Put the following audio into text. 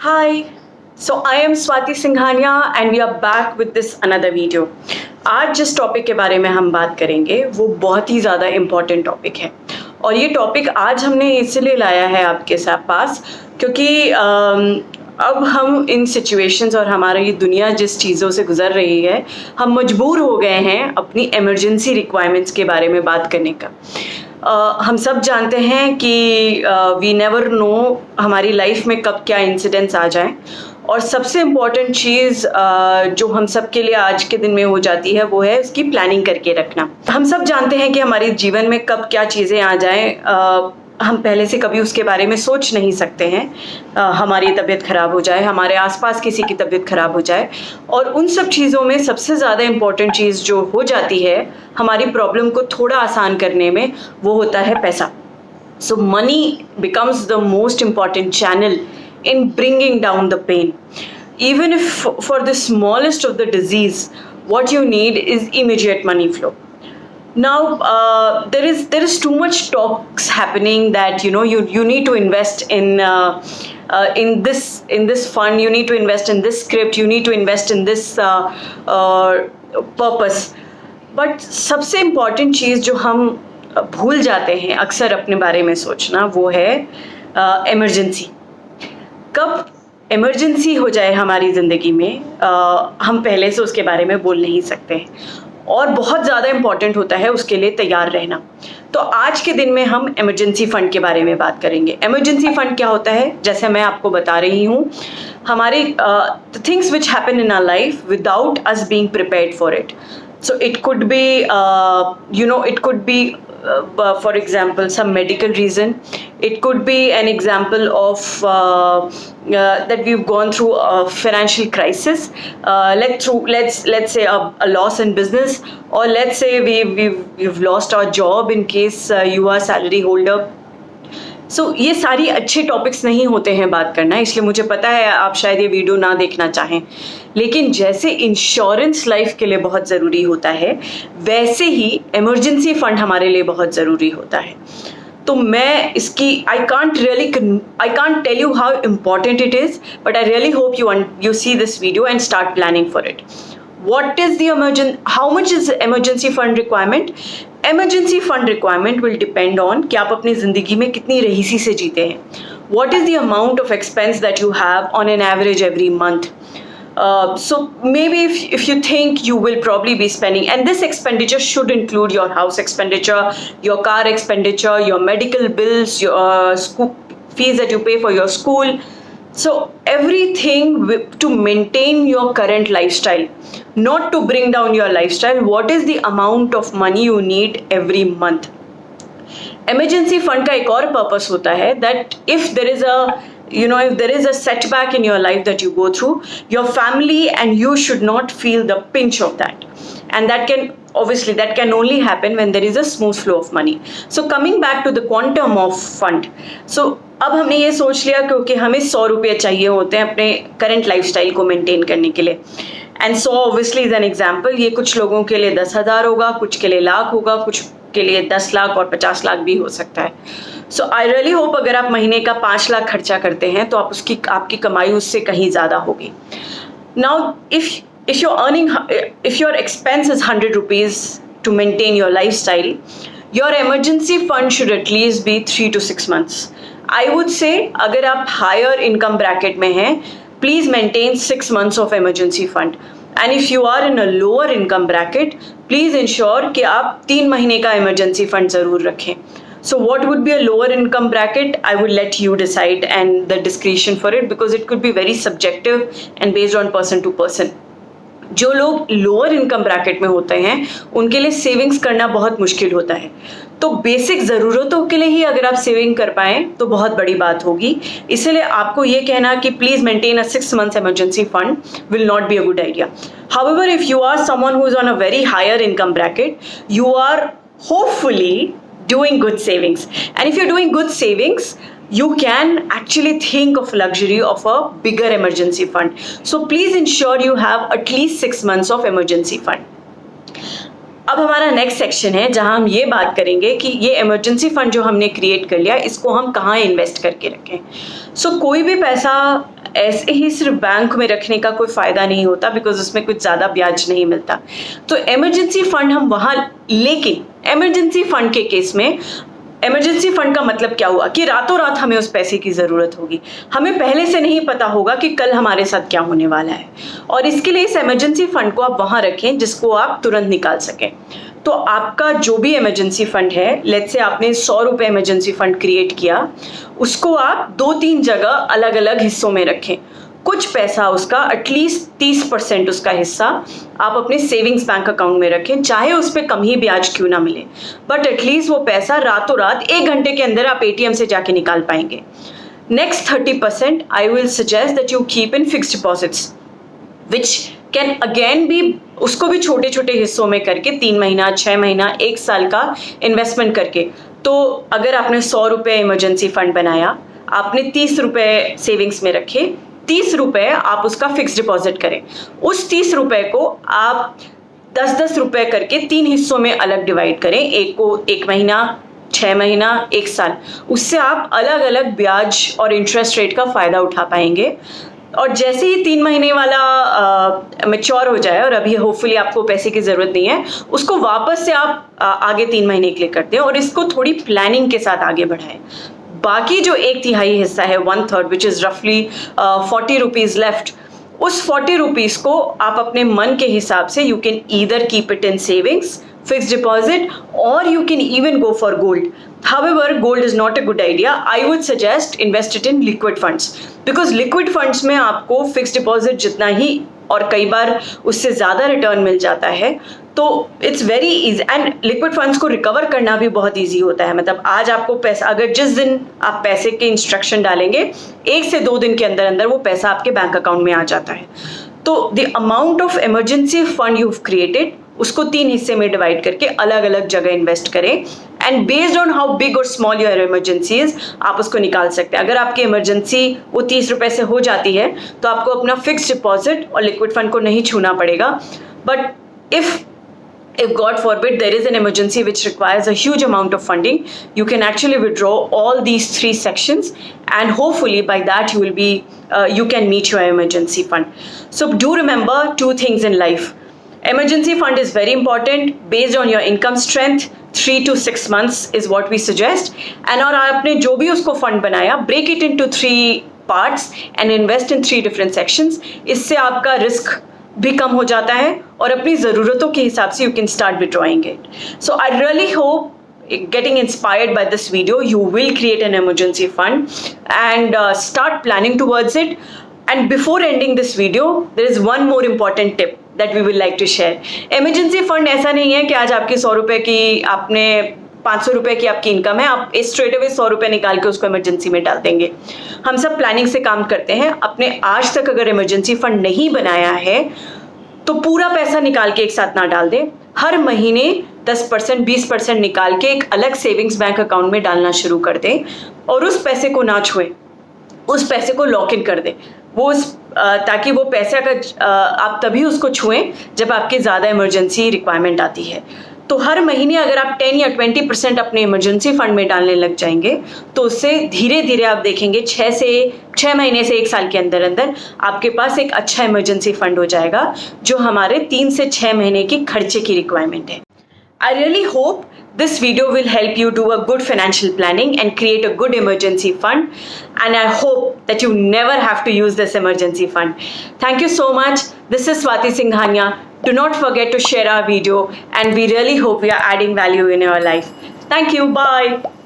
Hi, so I am Swati Singhania and we are back with this another video. आज जिस topic के बारे में हम बात करेंगे वो बहुत ही ज़्यादा इम्पॉर्टेंट टॉपिक है और ये टॉपिक आज हमने इसलिए लाया है आपके साथ पास क्योंकि अब हम इन सिचुएशंस और हमारी ये दुनिया जिस चीज़ों से गुजर रही है हम मजबूर हो गए हैं अपनी इमरजेंसी रिक्वायरमेंट्स के बारे में बात करने का। हम सब जानते हैं कि वी नेवर नो हमारी लाइफ में कब क्या इंसिडेंट्स आ जाएं और सबसे इम्पॉर्टेंट चीज़ जो हम सब के लिए आज के दिन में हो जाती है वो है उसकी प्लानिंग करके रखना। हम सब जानते हैं कि हमारे जीवन में कब क्या चीज़ें आ जाएं, हम पहले से कभी उसके बारे में सोच नहीं सकते हैं। हमारी तबीयत ख़राब हो जाए, हमारे आसपास किसी की तबीयत ख़राब हो जाए और उन सब चीज़ों में सबसे ज़्यादा इम्पॉर्टेंट चीज़ जो हो जाती है हमारी प्रॉब्लम को थोड़ा आसान करने में वो होता है पैसा। So money becomes the most important channel in bringing down the pain. Even if for the smallest of the disease, what you need is immediate money flow. Now there is too much talks happening that you need to invest in this fund, you need to invest in this script, you need to invest in this purpose. But सबसे important चीज़ जो हम भूल जाते हैं अक्सर अपने बारे में सोचना वो है emergency. कब इमरजेंसी हो जाए हमारी ज़िंदगी में हम पहले से उसके बारे में बोल नहीं सकते हैं और बहुत ज़्यादा इम्पॉर्टेंट होता है उसके लिए तैयार रहना। तो आज के दिन में हम इमरजेंसी फ़ंड के बारे में बात करेंगे। इमरजेंसी फ़ंड क्या होता है, जैसे मैं आपको बता रही हूँ, हमारे things which happen in our life without us being prepared for it. So it could be, it could be, for example, some medical reason. It could be an example of that we've gone through a financial crisis. Let's say a loss in business, or let's say we've lost our job in case you are salary holder. ये सारी अच्छे topics नहीं होते हैं बात करना, इसलिए मुझे पता है आप शायद ये वीडियो ना देखना चाहें, लेकिन जैसे इंश्योरेंस लाइफ के लिए बहुत ज़रूरी होता है वैसे ही इमरजेंसी फंड हमारे लिए बहुत ज़रूरी होता है। तो मैं इसकी I can't tell you how important it is, but I really hope you see this video and start planning for it. What is the how much is the emergency fund requirement? Emergency fund requirement will depend on कि आप अपनी ज़िंदगी में कितनी रईसी से जीते हैं. What is the amount of expense that you have on an average every month? So maybe if you think you will probably be spending, and this expenditure should include your house expenditure, your car expenditure, your medical bills, your school fees that you pay for your school. So everything to maintain your current lifestyle, not to bring down your lifestyle. What is the amount of money you need every month? Emergency fund का एक और purpose होता है that if there is a setback in your life that you go through, your family and you should not feel the pinch of that. And that can only happen when there is a smooth flow of money. So coming back to the quantum of fund. So अब हमने ये सोच लिया क्योंकि हमें 100 रुपये चाहिए होते हैं अपने करंट लाइफस्टाइल को मेंटेन करने के लिए, and 100 obviously is an example. ये कुछ लोगों के लिए 10,000 होगा, कुछ के लिए लाख होगा, कुछ के लिए 10 लाख और 50 लाख भी हो सकता है। सो आई रियली होप अगर आप महीने का 5 लाख खर्चा करते हैं तो आपकी कमाई उससे कहीं ज़्यादा होगी। Now if your expense is 100 rupees to maintain your lifestyle, your emergency fund should at least be 3 to 6 months. I would say अगर आप higher income bracket में हैं, please maintain 6 months of emergency fund. And if you are in a lower income bracket, please ensure कि आप 3 महीने का emergency fund ज़रूर रखें. So what would be a lower income bracket? I would let you decide and the discretion for it, because it could be very subjective and based on person to person. जो लोग lower income bracket में होते हैं उनके लिए savings करना बहुत मुश्किल होता है, तो बेसिक ज़रूरतों के लिए ही अगर आप सेविंग कर पाएँ तो बहुत बड़ी बात होगी। इसलिए आपको ये कहना कि please maintain a 6 months emergency fund will not be a good idea. However, if you are someone who is on a very higher income bracket, you are hopefully doing good savings, and if you're doing good savings, you can actually think of luxury of a bigger emergency fund. So please ensure you have at least 6 months of emergency fund. अब हमारा next section है जहां हम ये बात करेंगे कि ये इमरजेंसी फंड जो हमने क्रिएट कर लिया इसको हम कहाँ इन्वेस्ट करके रखें। सो कोई भी पैसा ऐसे ही सिर्फ बैंक में रखने का कोई फ़ायदा नहीं होता, बिकॉज उसमें कुछ ज़्यादा ब्याज नहीं मिलता। तो इमरजेंसी फंड हम वहाँ, लेकिन इमरजेंसी फंड के केस में, इमरजेंसी फंड का मतलब क्या हुआ कि रातों रात हमें उस पैसे की ज़रूरत होगी, हमें पहले से नहीं पता होगा कि कल हमारे साथ क्या होने वाला है, और इसके लिए इस इमरजेंसी फंड को आप वहाँ रखें जिसको आप तुरंत निकाल सकें। तो आपका जो भी इमरजेंसी फंड है, लेट्स से आपने 100 रुपये इमरजेंसी फंड क्रिएट किया, उसको आप 2-3 जगह अलग अलग हिस्सों में रखें। कुछ पैसा उसका, एटलीस्ट 30% उसका हिस्सा आप अपने सेविंग्स बैंक अकाउंट में रखें, चाहे उस पर कम ही ब्याज क्यों ना मिले, बट एटलीस्ट वो पैसा रातों रात 1 घंटे के अंदर आप ATM से जाके निकाल पाएंगे। Next 30% I will suggest that you keep in fixed deposits, which can again be, उसको भी छोटे छोटे हिस्सों में करके 3 महीना, 6 महीना, 1 साल का इन्वेस्टमेंट करके। तो अगर आपने 100 रुपये इमरजेंसी फंड बनाया, आपने 30 रुपये सेविंग्स में रखे, 30 रुपये आप उसका फिक्स डिपॉजिट करें, उस 30 रुपये को आप 10-10 रुपये करके 3 हिस्सों में अलग डिवाइड करें, एक को 1 महीना, 6 महीना, 1 साल। उससे आप अलग अलग ब्याज और इंटरेस्ट रेट का फ़ायदा उठा पाएंगे। और जैसे ही 3 महीने वाला मैच्योर हो जाए, और अभी होपफुली आपको पैसे की ज़रूरत नहीं है, उसको वापस से आप आगे 3 महीने के लिए कर दें और इसको थोड़ी प्लानिंग के साथ आगे बढ़ाएं। बाकी जो 1/3 हिस्सा है, 1/3, विच इज़ रफली 40 रुपीज़ लेफ्ट, उस 40 रुपीज़ को आप अपने मन के हिसाब से, you can either keep it in savings, fixed deposit, or you can even go for gold. However, gold is not a good idea. I would suggest invest it in liquid funds, because liquid funds में आपको fixed deposit जितना ही और कई बार उससे ज़्यादा return मिल जाता है। तो it's very easy, and liquid funds को रिकवर करना भी बहुत ईजी होता है। मतलब आज आपको पैसा, अगर जिस दिन आप पैसे के इंस्ट्रक्शन डालेंगे, 1 से 2 दिन के अंदर अंदर वो पैसा आपके बैंक अकाउंट में आ जाता है। तो the amount of emergency fund you have created, उसको 3 हिस्से में डिवाइड करके अलग अलग जगह इन्वेस्ट करें, and based on how big और स्मॉल योर इमरजेंसीज आप उसको निकाल सकते हैं। अगर आपकी इमरजेंसी वो 30 रुपये से हो जाती है, तो आपको अपना फिक्स डिपॉजिट और लिक्विड फंड को नहीं छूना पड़ेगा। But if God forbid there is an emergency which requires a huge amount of funding, you can actually withdraw all these 3 sections, and hopefully by that you will be you can meet your emergency fund. So do remember 2 things in life. Emergency fund is very important based on your income strength. 3 to 6 months is what we suggest. And और आपने जो भी उसको fund बनाया, break it into 3 parts and invest in 3 different sections. इससे आपका risk भी कम हो जाता है और अपनी ज़रूरतों के हिसाब से you can start withdrawing it. So I really hope, getting inspired by this video, you will create an emergency fund and start planning towards it. And before ending this video, there is one more important tip that we will like to share. Emergency fund ऐसा नहीं है कि आज आपकी 100 रुपये की, आपने 500 रुपये की आपकी इनकम है, आप स्ट्रेट अवे 100 रुपये निकाल के उसको इमरजेंसी में डाल देंगे। हम सब प्लानिंग से काम करते हैं। अपने आज तक अगर इमरजेंसी फंड नहीं बनाया है, तो पूरा पैसा निकाल के एक साथ ना डाल दें। हर महीने 10%, 20% निकाल के एक अलग सेविंग्स बैंक अकाउंट में डालना शुरू कर दें, और उस पैसे को ना छुएं, उस पैसे को लॉक इन कर दें। वो ताकि वो पैसे का आप तभी उसको छुएं जब आपकी ज़्यादा इमरजेंसी रिक्वायरमेंट आती है। तो हर महीने अगर आप 10 या 20% अपने इमरजेंसी फंड में डालने लग जाएंगे, तो उससे धीरे धीरे आप देखेंगे 6 महीने से 1 साल के अंदर अंदर आपके पास एक अच्छा इमरजेंसी फंड हो जाएगा, जो हमारे 3 से 6 महीने की खर्चे की रिक्वायरमेंट है। I really hope this video will help you do a good financial planning and create a good emergency fund, and I hope that you never have to use this emergency fund. Thank you so much. This is Swati Singhania. Do not forget to share our video, and we really hope we are adding value in your life. Thank you. Bye.